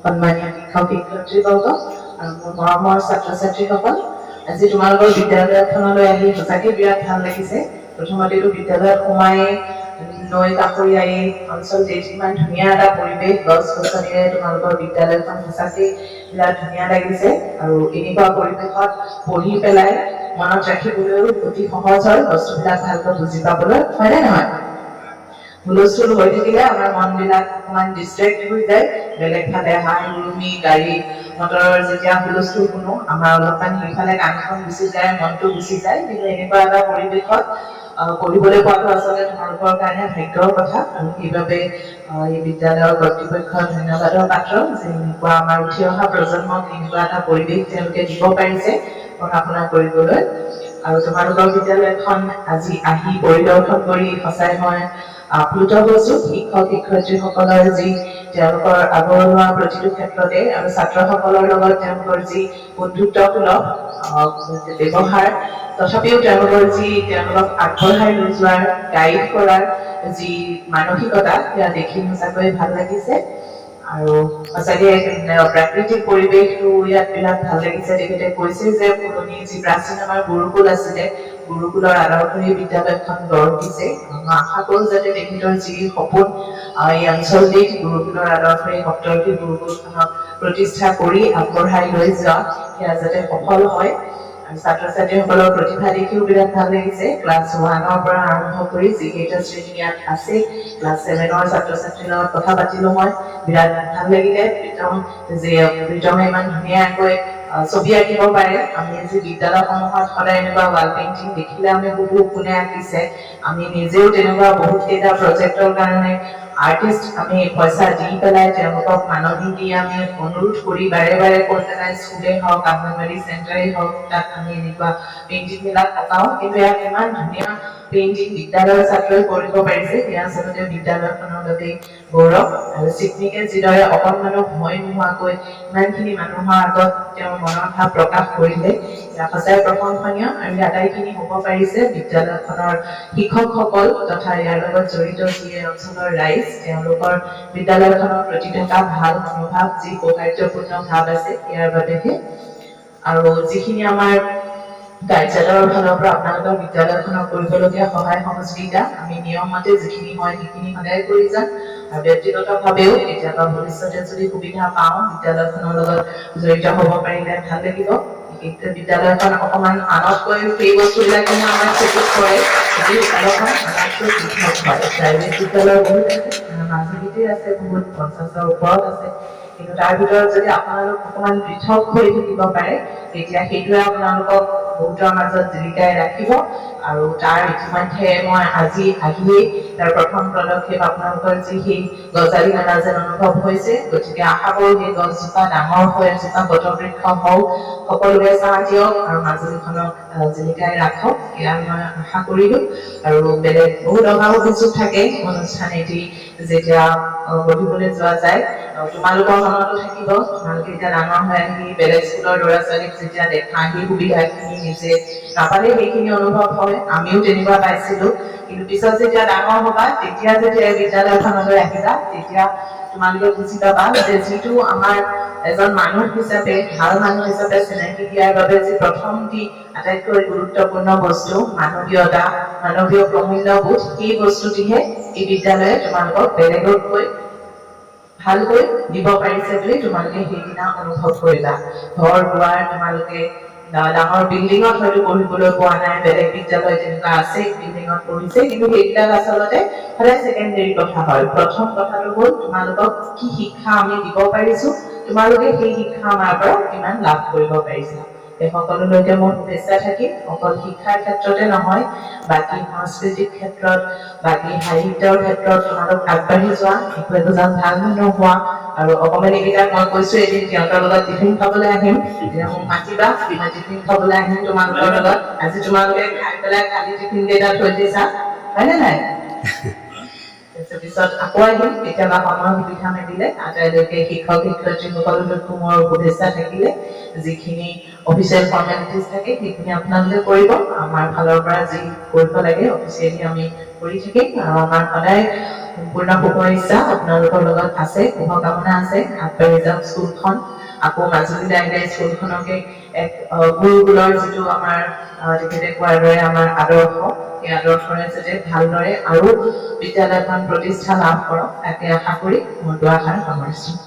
সন্মানীয় শিক্ষক শিক্ষয়িত্ৰীবৰ্গ আৰু মোৰ মৰমৰ ছাত্ৰ ছাত্ৰীসকল, আজি তোমালোকৰ বিদ্যালয়খনলৈ আহি সঁচাকৈ বিৰাট ভাল লাগিছে। প্ৰথমতেতো বিদ্যালয়ত সোমাই নৈ কাষৰীয়া এই অঞ্চলটিত ইমান ধুনীয়া এটা পৰিৱেশ, গছ গছনিৰে তোমালোকৰ বিদ্যালয়খন সঁচাকৈ বিৰাট ধুনীয়া লাগিছে। আৰু এনেকুৱা পৰিৱেশত পঢ়ি পেলাই মনত ৰাখিবলৈও অতি সহজ হয়, বস্তুবিলাক ভালকৈ বুজি পাবলৈ, হয়নে নহয়? হুলস্থুল হৈ থাকিলে আমাৰ মনবিলাক অকণমান ডিষ্ট্ৰেক্ট হৈ যায়, বেলেগ ফালে হাই উৰুমি গাড়ী মটৰৰ যেতিয়া হুলস্থুল শুনো আমাৰ অলপমান সেইফালে কাণখন গুচি যায়, মনটো গুচি যায়। কিন্তু এনেকুৱা এটা পৰিৱেশত পঢ়িবলৈ পোৱাটো আচলতে তোমালোকৰ কাৰণে ভাগ্যৰ কথা। আৰু সেইবাবে এই বিদ্যালয়ৰ কৰ্তৃপক্ষক ধন্যবাদৰ পাত্ৰ যে এনেকুৱা আমাৰ উঠি অহা প্ৰজন্মক এনেকুৱা এটা পৰিৱেশ তেওঁলোকে দিব পাৰিছে পঢ়া শুনা কৰিবলৈ। আৰু তোমালোকৰ বিদ্যালয়খন আজি আহি পৰিদৰ্শন কৰি সঁচাই মই আপ্লুত হৈছো। শিক্ষক শিক্ষয়িত্ৰীসকলৰ যি তেওঁলোকৰ আগৰনুৱা প্ৰতিটো ক্ষেত্ৰতে আৰু ছাত্ৰসকলৰ লগত তেওঁলোকৰ যি বন্ধুত্বসুলভ ব্যৱহাৰ, তথাপিও তেওঁলোকৰ যি তেওঁলোকক আগবঢ়াই লৈ যোৱাৰ গাইড কৰাৰ যি মানসিকতা, সেয়া দেখি সঁচাকৈ ভাল লাগিছে। আৰু সঁচাকৈ প্ৰাকৃতিক পৰিৱেশটো ইয়াত বিৰাট ভাল লাগিছে। তেখেতে কৈছে যে পুৰণি যি প্ৰাচীন আমাৰ গুৰুকুল আছিলে, গুৰুকুলৰ আদৰ্শৰে বিদ্যালয়খন গঢ় দিছে। মই আশা কৰোঁ যাতে তেখেতৰ যি সপোন এই অঞ্চলটিত গুৰুকুলৰ আদৰ্শৰে সপ্তৰ্ষী গুৰুকুলখনক প্ৰতিষ্ঠা কৰি আগবঢ়াই লৈ যোৱা, সেয়া যাতে সফল হয়। আৰু ছাত্ৰ ছাত্ৰীসকলৰ প্ৰতিভা দেখিও বিৰাট ভাল লাগিছে। ক্লাছ 1ৰ পৰা আৰম্ভ কৰি যিকেইটা শ্ৰেণী ইয়াত আছে, ক্লাছ 7ৰ ছাত্ৰ ছাত্ৰীৰ লগত কথা পাতিলো মই, বিৰাট ভাল লাগিলে। প্ৰীতমে ইমান ধুনীয়াকৈ ছবি আঁকিব পাৰে। আমি যি বিদ্যালয়সমূহত সদায় এনেকুৱা ৱাল পেইণ্টিং দেখিলে আমি সুধো কোনে আঁকিছে। আমি নিজেও তেনেকুৱা বহুত কেইটা প্ৰজেক্টৰ কাৰণে আৰ্টিষ্ট আমি পইচা দি পেলাই তেওঁলোকক মাননি দি আমি অনুৰোধ কৰি বাৰে বাৰে কৈ পেলাই স্কুলেই হওক, অংগনবাড়ী চেণ্টাৰেই হওক, তাত আমি এনেকুৱা পেইণ্টিংবিলাক আঁকাও। কিন্তু ইয়াত ইমান ধুনীয়া পেইণ্টিং বিদ্যালয়ৰ ছাত্ৰই কৰিব পাৰিছে, সেয়া আচলতে বিদ্যালয়খনৰ বাবে গৌৰৱ। আৰু চিকমিকে যিদৰে অকণমানো ভয় নোহোৱাকৈ ইমানখিনি মানুহৰ আগত তেওঁৰ মনৰ ভাৱ প্ৰকাশ কৰিলে, সেয়া সঁচাই প্ৰশংসনীয়। আৰু আটাইখিনি হ'ব পাৰিছে বিদ্যালয়খনৰ শিক্ষকসকল তথা ইয়াৰ লগত জড়িত যি অঞ্চলৰ ৰাইজ, তেওঁলোকৰ বিদ্যালয়খনৰ প্ৰতি থকা ভাল মনোভাৱ, যি সৌহাৰ্দ্যপূৰ্ণ ভাৱ আছে, ইয়াৰ বাবেহে। আৰু যিখিনি আমাৰ কাৰ্যালয়ৰ ফালৰ পৰা আপোনালোকৰ বিদ্যালয়খনক কৰিবলগীয়া সহায় সহযোগিতা আমি নিয়মমতে যিখিনি হয় সেইখিনি সদায় কৰি যাম। আৰু ব্যক্তিগতভাৱেও কেতিয়াবা ভৱিষ্যতে যদি সুবিধা পাওঁ বিদ্যালয়খনৰ লগত জড়িত হ'ব পাৰিলে ভাল লাগিব। বিশেষকৈ বিদ্যালয়খন অকণমান আনতকৈ সেই বস্তুবিলাকে আমাৰ চকুত পৰে, বিদ্যালয়খন আনতকৈ পৃথক হয়। প্ৰাইভেট বিদ্যালয় বহুত আছে, মাজুলীতে আছে বহুত, 50ৰ ওপৰত আছে। কিন্তু তাৰ ভিতৰত যদি আপোনালোক অকণমান পৃথক হৈ থাকিব পাৰে, তেতিয়া সেইটোৱে আপোনালোকক বহুতৰ মাজত জীৱিকাই ৰাখিব। আৰু তাৰ ইতিমধ্যে মই আজি আহিয়েই তাৰ প্ৰথম পদক্ষেপ আপোনালোকৰ যি সেই গজালি মেলা যেন অনুভৱ হৈছে। গতিকে আশা কৰোঁ সেই গছজোপা ডাঙৰ হৈ এজোপা বটবৃক্ষ হওক, সকলোৱে চাহ দিয়ক আৰু মাজুলীখনক জীৱিকাই ৰাখক, সেয়া মই আশা কৰিলোঁ। আৰু বেলেগ বহুত অভাৱ অভিযোগ থাকে অনুষ্ঠান এটি যেতিয়া গঢ়িবলৈ যোৱা যায়। তোমালোকৰ মনতো থাকিব, তোমালোকে এতিয়া ডাঙৰ হৈ আহি বেলেগ স্কুলৰ ল'ৰা ছোৱালীক যেতিয়া দেখা, সেই সুবিধাখিনি নিজে নাপালে সেইখিনি অনুভৱ হয়। আমিও তেনেকুৱা পাইছিলোঁ। কিন্তু পিছত যেতিয়া ডাঙৰ হ'বা, তেতিয়া যেতিয়া বিদ্যালয়খনলৈ আহিবা, তেতিয়া তোমালোকে বুজি পাবা যে যিটো আমাৰ এজন মানুহ হিচাপে, ভাল মানুহ হিচাপে চিনাকি দিয়াৰ বাবে যি প্ৰথমটি আটাইতকৈ গুৰুত্বপূৰ্ণ বস্তু মানৱীয়তা, মানৱীয় প্ৰমূল্যবোধ, সেই বস্তুটিহে এই বিদ্যালয়ে তোমালোকক বেলেগতকৈ ভালকৈ দিব পাৰিছে বুলি তোমালোকে সেইদিনা অনুভৱ কৰিবা। ঘৰ দুৱাৰ তোমালোকে ডাঙৰ বিল্ডিঙত হয়তো পঢ়িবলৈ পোৱা নাই, বেলেগ বিদ্যালয় তেনেকুৱা আছে বিল্ডিঙত পঢ়িছে, কিন্তু সেইবিলাক আচলতে সদায় ছেকেণ্ডেৰী কথা হয়। প্ৰথম কথাটো হ'ল তোমালোকক কি শিক্ষা আমি দিব পাৰিছো, তোমালোকে সেই শিক্ষা আমাৰ পৰা কিমান লাভ কৰিব পাৰিছা। এই সকলোলৈকে মোৰ শুভেচ্ছা থাকিল। অকল শিক্ষাৰ ক্ষেত্ৰতে নহয়, বাকী সাংস্কৃতিক ক্ষেত্ৰত, বাকী সাহিত্যৰ ক্ষেত্ৰত তোমালোক আগবাঢ়ি যোৱা, একো একোজন ভাল মানুহ হোৱা। আৰু অকণমানিকেইটাক মই কৈছো এদিন সিহঁতৰ লগত টিফিন খাবলৈ আহিম, তেতিয়া মোক মাতিবা, মই টিফিন খাবলৈ আহিম তোমালোকৰ লগত। আজি তোমালোকে খাই পেলাই খালি টিফিন কেইটা থৈ দিছা, হয়নে নাই? পিছত আকৌ আহিম কেতিয়াবা সময় সুবিধা মিলিলে। আটাইলৈকে শিক্ষক শিক্ষয়িত্ৰীসকললৈকো মোৰ শুভেচ্ছা থাকিলে। যিখিনি অফিচিয়েল ফৰ্মেলিটিজ থাকে সেইখিনি আপোনালোকে কৰিব, আমাৰ ফালৰ পৰা যি কৰিব লাগে অফিচিয়েলি আমি কৰি থাকিম আৰু আমাৰ সদায় সম্পূৰ্ণ শুভ ইচ্ছা আপোনালোকৰ লগত আছে, শুভকামনা আছে। আগবাঢ়ি যাওক স্কুলখন, আকৌ মাজুলী দাইলাই স্কুলখনকে এক গুৰুকুলৰ যিটো আমাৰ তেখেতে কোৱাৰ দৰে আমাৰ আদৰ্শ, সেই আদৰ্শৰে যাতে ভালদৰে আৰু বিদ্যালয়খন প্ৰতিষ্ঠা লাভ কৰক তাকে আশা কৰি মোৰ দুআষাৰ সামৰিছোঁ।